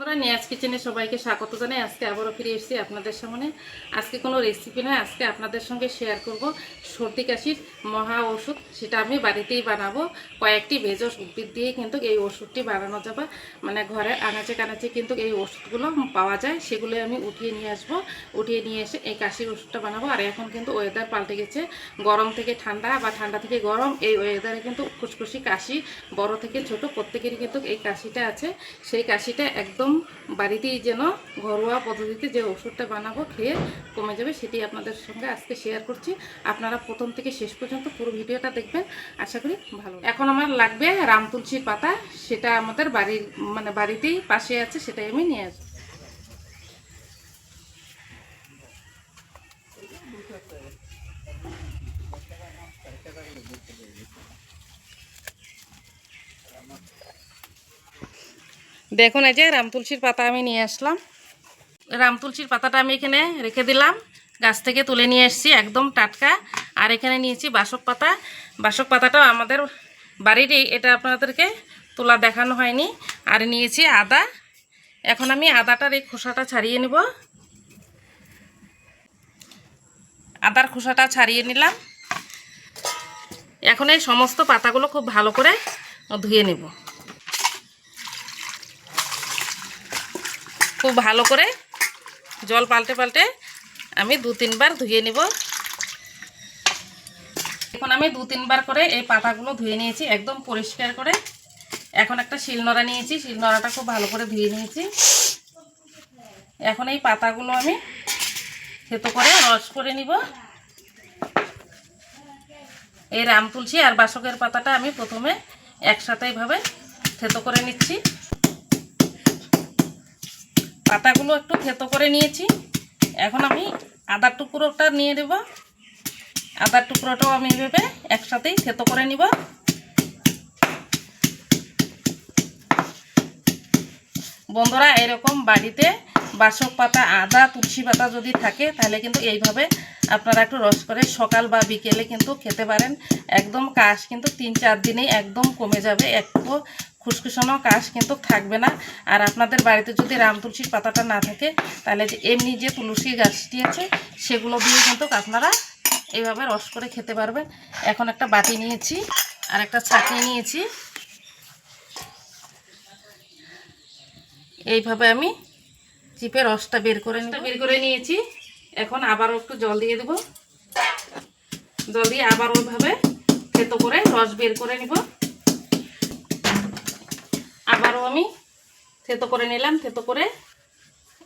বন্ধুরা নিয়াজ কিচেনে সবাইকে স্বাগত জানাই। আজকে আবারও ফিরে এসেছি আপনাদের সামনে। আজকে কোনো রেসিপি নয়, আজকে আপনাদের সঙ্গে শেয়ার করব সর্দি কাশির মহা ওষুধ। সেটা আমি বাড়িতেই বানাবো। কয়েকটি ভেষজ উদ্ভিদ দিয়ে কিন্তু এই ওষুধটি বানানো যাবে। মানে ঘরে আনাচে কানাচে কিন্তু এই ওষুধগুলো পাওয়া যায়, সেগুলো আমি উঠিয়ে নিয়ে আসবো। উঠিয়ে নিয়ে এসে এই কাশির ওষুধটা বানাবো। আর এখন কিন্তু ওয়েদার পাল্টে গেছে, গরম থেকে ঠান্ডা বা ঠান্ডা থেকে গরম। এই ওয়েদারে কিন্তু খুশখুশি কাশি বড় থেকে ছোট প্রত্যেকেরই কিন্তু এই কাশিটা আছে। সেই কাশিটা একদম বাড়িতেই যেন ঘরোয়া পদ্ধতিতে যে ওষুধটা বানাবো খেয়ে কমে যাবে, সেটি আপনাদের সঙ্গে আজকে শেয়ার করছি। আপনারা প্রথম থেকে শেষ পর্যন্ত পুরো ভিডিওটা দেখবেন, আশা করি ভালো। এখন আমার লাগবে রাম তুলসীর পাতা, সেটা আমাদের বাড়ির বাড়িতেই পাশে আছে, সেটাই আমি নিয়ে আসবো। দেখুন, এই যে রাম তুলসীর পাতা আমি নিয়ে আসলাম। রাম তুলসীর পাতাটা আমি এখানে রেখে দিলাম, গাছ থেকে তুলে নিয়ে এসেছি একদম টাটকা। আর এখানে নিয়েছি বাসক পাতা। বাসক পাতাটাও আমাদের বাড়িরই, এটা আপনাদেরকে তোলা দেখানো হয়নি। আর নিয়েছি আদা। এখন আমি আদাটার এই খোসাটা ছাড়িয়ে নেব। আদার খোসাটা ছাড়িয়ে নিলাম। এখন এই সমস্ত পাতাগুলো খুব ভালো করে ধুয়ে নেব। খুব ভালো করে জল পাল্টে পাল্টে আমি 2-3 বার ধুয়ে নেব। এখন আমি 2-3 বার করে এই পাতাগুলো ধুয়ে নিয়েছি একদম পরিষ্কার করে। এখন একটা শিলনোড়া নিয়েছি, শিলনোড়াটা খুব ভালো করে ধুয়ে নিয়েছি। এখন এই পাতাগুলো আমি থেতো করে রস করে নিব। এই রাম তুলসী আর বাসকের পাতাটা আমি প্রথমে একসাথে এইভাবে থেতো করে নিচ্ছি। পাতাগুলো একটু থেতো করে নিয়েছি। এখন আমি আদার টুকরোটা নিয়ে নেব। আদার টুকরোটাও আমি এভাবে একসাথেই থেতো করে নিব। বন্ধুরা, এরকম বাড়িতে বাসক পাতা, আদা, তুলসী পাতা যদি থাকে তাহলে কিন্তু এইভাবে আপনারা একটু রস করে সকাল বা বিকেলে কিন্তু খেতে পারেন। একদম কাশ কিন্তু 3-4 দিনেই একদম কমে যাবে, একটু খুসখুসানো কাশ কিন্তু থাকবে না। আর আপনাদের বাড়িতে যদি রাম তুলসীর পাতাটা না থাকে তাহলে যে এমনি যে তুলসী গাছটি আছে সেগুলো দিয়ে কিন্তু আপনারা এইভাবে রস করে খেতে পারবেন। এখন একটা বাটি নিয়েছি আর একটা ছাঁকনি নিয়েছি। এইভাবে আমি চিপে রসটা বের করে নিয়েছি। এখন আবারও একটু জল দিয়ে দেব। জল দিয়ে আবার ওইভাবে থেতো করে রস বের করে নিব। আবারও আমি থেতো করে নিলাম, থেতো করে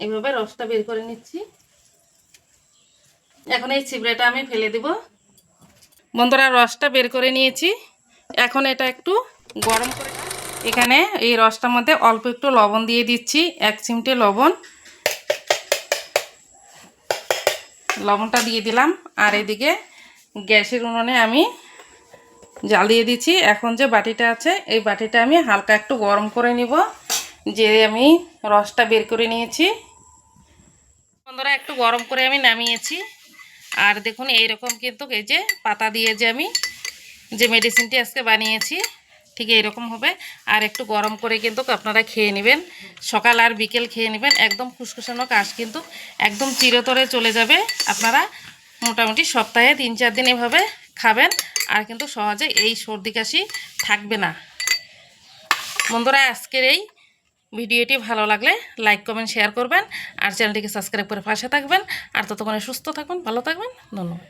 এইভাবে রসটা বের করে নিচ্ছি। এখন এই চিবড়েটা আমি ফেলে দেব। বন্ধুরা, রসটা বের করে নিয়েছি। এখন এটা একটু গরম করে, এখানে এই রসটার মধ্যে অল্প একটু লবণ দিয়ে দিচ্ছি, 1 চিমটে লবণটা দিয়ে দিলাম। আর এদিকে গ্যাসের উনুনে আমি জ্বালিয়ে দিচ্ছি। এখন যে বাটিটা আছে এই বাটিটা আমি হালকা একটু গরম করে নিব, যে আমি রসটা বের করে নিয়েছি। বন্ধুরা, একটু গরম করে আমি নামিয়েছি। আর দেখুন, এইরকম কিন্তু এই যে পাতা দিয়ে যে আমি যে মেডিসিনটি আজকে বানিয়েছি ঠিক এইরকম হবে। আর একটু গরম করে কিন্তু আপনারা খেয়ে নেবেন, সকাল আর বিকেল খেয়ে নেবেন। একদম খুসখুসানো কাশ কিন্তু একদম চিরতরে চলে যাবে। আপনারা মোটামুটি সপ্তাহে 3-4 দিন এভাবে খাবেন, আর কিন্তু সহজে এই সর্দি কাশি থাকবে না। বন্ধুরা, আজকের এই ভিডিওটি ভালো লাগলে লাইক, কমেন্ট, শেয়ার করবেন। আর চ্যানেলটিকে সাবস্ক্রাইব করে পাশে থাকবেন। আর ততক্ষণে সুস্থ থাকবেন, ভালো থাকবেন। ধন্যবাদ।